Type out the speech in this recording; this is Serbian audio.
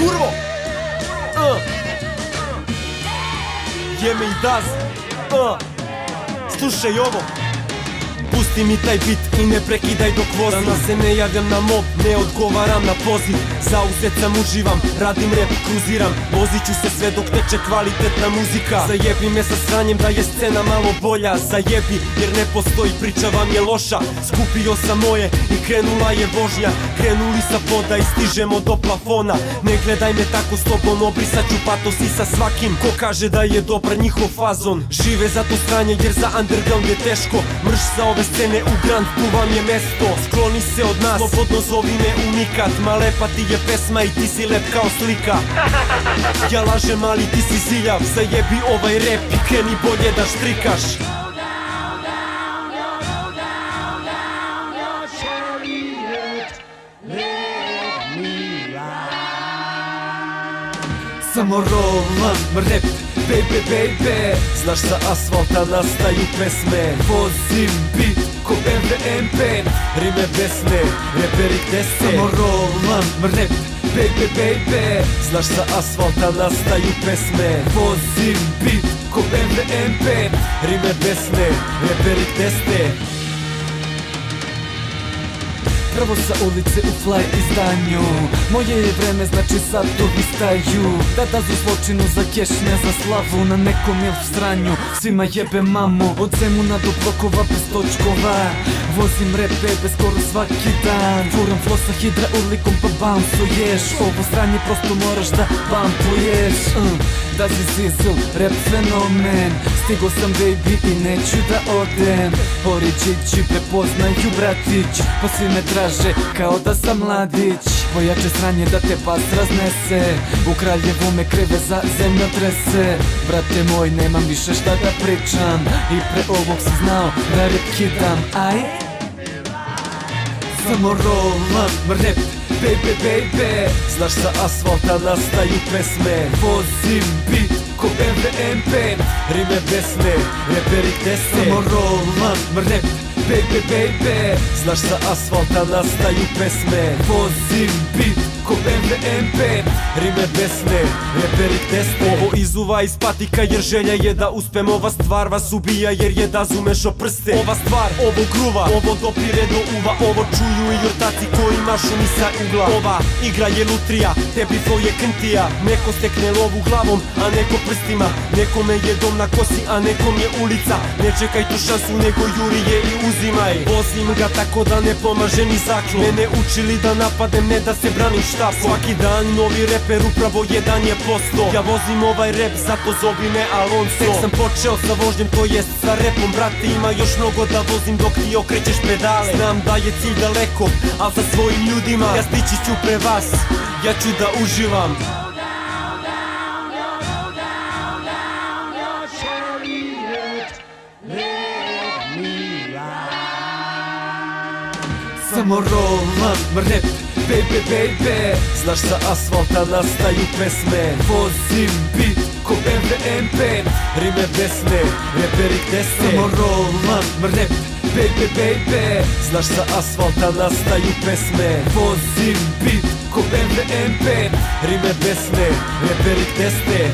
kurvo! Jeme i Daz. Slušaj ovo. Pusti mi taj bit i ne prekidaj dok vozim. Danas se ne javljam na mob, ne odgovaram na poziv. Zauzet sam, uživam, radim rap, kruziram. Vozit ću se sve dok teče kvalitetna muzika. Zajebi me sa sranjem da je scena malo bolja. Zajebi jer ne postoji, priča vam je loša. Skupio sam moje i krenula je vožnja. Krenuli sa poda i stižemo do plafona. Ne gledaj me tako, s tobom obrisat ću patos i sa svakim ko kaže da je dobar njihov fazon. Žive za to stranje jer za underground je teško. Mrš sa ove scene u Grand, tu vam je mesto. Skloni se od nas, slobodno zovi me unikat. Ma lepa ti je pesma i ti si lep kao slika. Ja lažem ali ti si ziljav. Zajebi ovaj rap i kreni bolje da štrikaš. Samo rolam rap, baby, baby. Znaš sa asfalta nastaju pesme. Vozim bit ko BMW M5. Rime besne, reperi tese. Samo rolam rap, baby, baby. Znaš sa asfalta nastaju pesme. Vozim bit ko BMW M5. Rime besne, reperi teste. Pravo sa ulice u fly izdanju. Moje je vreme, znači satovi staju. Da dazu zločinu za keš, ne za slavu. Na nekom il stranju, svima jebe mamu. Od Zemuna do blokova bez točkova. Vozim rap bebe skoro svaki dan. Furam flow sa hidraulikom pa bouncuješ. Ovo stranje prosto moraš da bumpuješ. Da si Zizl, rap fenomen. Stigo sam baby i neću da odem. Oričići prepoznaju bratić, pa svi me traže kao da sam mladić. Pojače sranje da te pas raznese. U Kraljevu me kreve za zemljotrese. Brate moj, nemam više šta da pričam. I pre ovog si znao da rap kidam. Aj? Samo rolam rap, baby, baby. Znaš sa asfalta nastaju pesme. Vozim bit ko BMW M5. Rime besne, reperi tese. Samo rolam rap, baby, baby. Znaš sa asfalta nastaju pesme. Vozim bit ko BMW M5. Rime besne, reperi teste. Ovo izuva iz patika jer želja je da uspem. Ova stvar vas ubija jer je Daz umešao prste. Ova stvar, ovo gruva, ovo dopire do uva. Ovo čuju i ortaci koji mašu mi sa ugla. Ova igra je lutrija, tebi flow je kntija. Neko stekne lovu glavom, a neko prstima. Nekome je dom na kosi, a nekom je ulica. Ne čekaj tu šansu, nego juri je i uzimaj. Vozim ga tako da ne pomaže ni zaklon. Mene učili da napadem, ne da se branim štapom. Svaki dan novi reper, upravo jedan je posto. Ja vozim ovaj rap, zato zovi me Alonso. Tek sam počeo sa vožnjem, to jest sa repom. Brate, ima još mnogo da vozim dok ti okrećeš pedale. Znam da je cilj daleko, al sa svojim ljudima ja stići ću pre vas, ja ću da uživam. Samo rolam rap, baby, baby. Znaš sa asfalta nastaju pesme. Vozim bit ko BMW M5. Rime besne, reperi tese. Samo rolam rap, baby, baby. Znaš sa asfalta nastaju pesme. Vozim bit ko BMW M5. Rime besne, reperi teste.